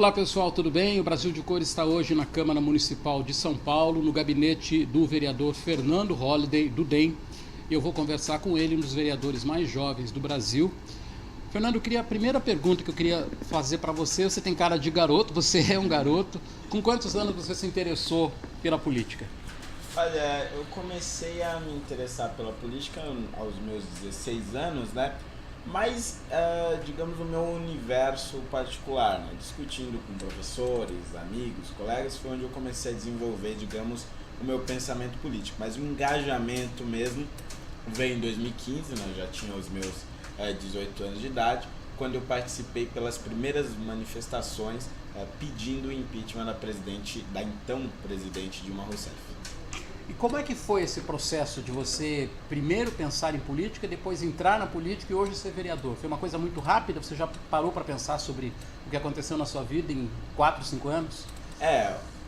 Olá pessoal, tudo bem? O Brasil de Cor está hoje na Câmara Municipal de São Paulo, no gabinete do vereador Fernando Holliday, do DEM. Eu vou conversar com ele, um dos vereadores mais jovens do Brasil. Fernando, a primeira pergunta que eu queria fazer para você, você tem cara de garoto, você é um garoto. Com quantos anos você se interessou pela política? Olha, eu comecei a me interessar pela política aos meus 16 anos, né? Mas, digamos, o meu universo particular, né? Discutindo com professores, amigos, colegas, foi onde eu comecei a desenvolver, digamos, o meu pensamento político. Mas o engajamento mesmo veio em 2015, né? Eu já tinha os meus 18 anos de idade, quando eu participei pelas primeiras manifestações pedindo o impeachment da então presidente Dilma Rousseff. E como é que foi esse processo de você primeiro pensar em política, depois entrar na política e hoje ser vereador? Foi uma coisa muito rápida? Você já parou para pensar sobre o que aconteceu na sua vida em 4, 5 anos?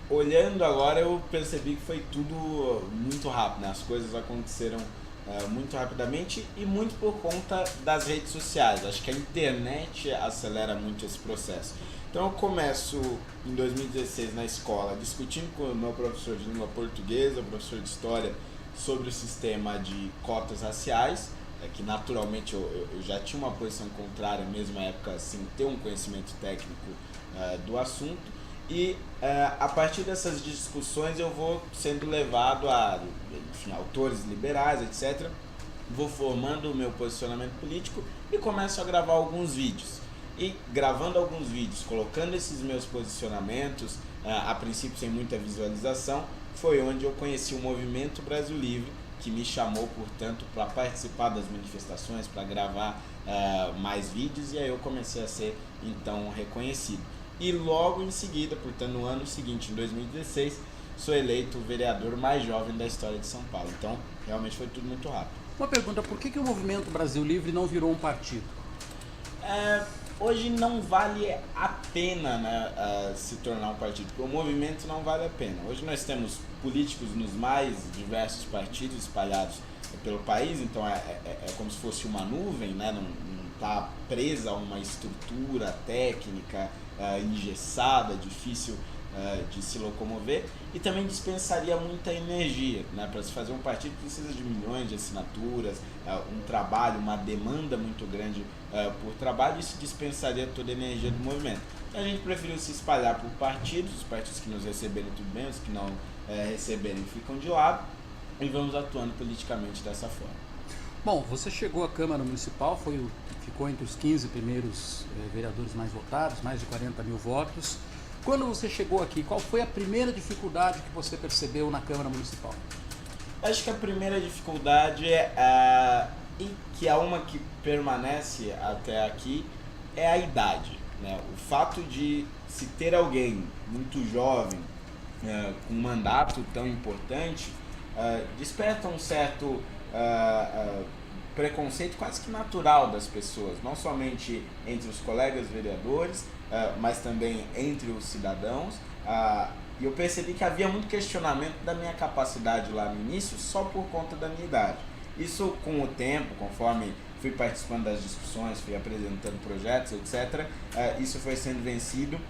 Olhando agora eu percebi que foi tudo muito rápido, né? As coisas aconteceram muito rapidamente e muito por conta das redes sociais. Acho que a internet acelera muito esse processo. Então eu começo em 2016 na escola, discutindo com o meu professor de língua portuguesa, professor de história, sobre o sistema de cotas raciais, que naturalmente eu já tinha uma posição contrária, mesmo na época, sem ter um conhecimento técnico do assunto. E a partir dessas discussões eu vou sendo levado a, enfim, autores liberais, etc. Vou formando o meu posicionamento político e começo a gravar alguns vídeos. E gravando alguns vídeos, colocando esses meus posicionamentos, a princípio sem muita visualização, foi onde eu conheci o Movimento Brasil Livre, que me chamou, portanto, para participar das manifestações, para gravar mais vídeos, e aí eu comecei a ser, então, reconhecido. E logo em seguida, portanto, no ano seguinte, em 2016, sou eleito o vereador mais jovem da história de São Paulo. Então, realmente foi tudo muito rápido. Uma pergunta, por que o Movimento Brasil Livre não virou um partido? Hoje não vale a pena, né, se tornar um partido, porque o movimento não vale a pena. Hoje nós temos políticos nos mais diversos partidos espalhados pelo país, então é como se fosse uma nuvem, né, não está presa a uma estrutura técnica engessada, difícil de se locomover, e também dispensaria muita energia, né? Para se fazer um partido precisa de milhões de assinaturas, um trabalho, uma demanda muito grande por trabalho, e isso dispensaria toda a energia do movimento. Então a gente preferiu se espalhar por partidos, os partidos que nos receberem tudo bem, os que não receberem ficam de lado, e vamos atuando politicamente dessa forma. Bom, você chegou à Câmara Municipal, ficou entre os 15 primeiros vereadores mais votados, mais de 40 mil votos. Quando você chegou aqui, qual foi a primeira dificuldade que você percebeu na Câmara Municipal? Acho que a primeira dificuldade e que é uma que permanece até aqui, é a idade, né? O fato de se ter alguém muito jovem, com um mandato tão importante, desperta um certo preconceito quase que natural das pessoas, não somente entre os colegas vereadores, mas também entre os cidadãos. E eu percebi que havia muito questionamento da minha capacidade lá no início só por conta da minha idade. Isso, com o tempo, conforme fui participando das discussões, fui apresentando projetos, etc., isso foi sendo vencido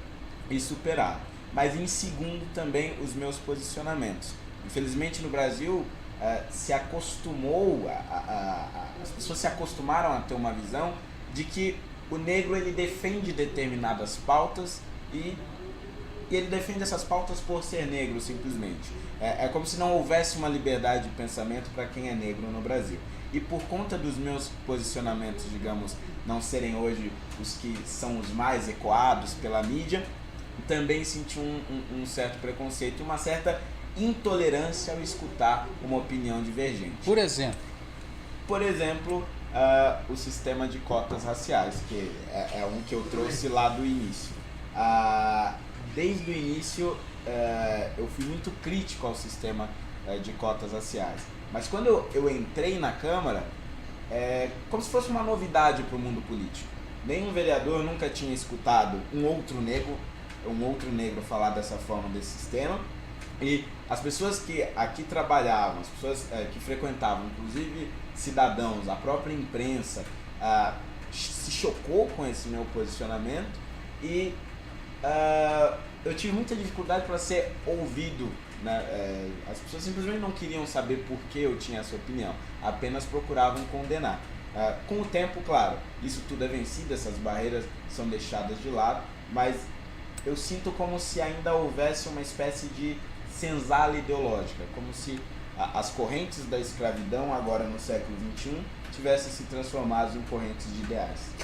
e superado. Mas em segundo também os meus posicionamentos. Infelizmente no Brasil se acostumou, as pessoas se acostumaram a ter uma visão de que o negro ele defende determinadas pautas e ele defende essas pautas por ser negro, simplesmente. É como se não houvesse uma liberdade de pensamento para quem é negro no Brasil. E por conta dos meus posicionamentos, digamos, não serem hoje os que são os mais ecoados pela mídia, também senti um certo preconceito e uma certa intolerância ao escutar uma opinião divergente. Por exemplo, o sistema de cotas raciais, que é um que eu trouxe lá do início. Desde o início eu fui muito crítico ao sistema de cotas raciais, mas quando eu entrei na Câmara, como se fosse uma novidade para o mundo político. Nenhum vereador nunca tinha escutado um outro negro falar dessa forma desse sistema. E as pessoas que aqui trabalhavam, as pessoas que frequentavam, inclusive cidadãos, a própria imprensa, se chocou com esse meu posicionamento e eu tive muita dificuldade para ser ouvido, né? As pessoas simplesmente não queriam saber por que eu tinha essa opinião, apenas procuravam condenar. Com o tempo, claro, isso tudo é vencido, essas barreiras são deixadas de lado, mas eu sinto como se ainda houvesse uma espécie de senzala ideológica, como se as correntes da escravidão, agora no século XXI, tivessem se transformado em correntes de ideais.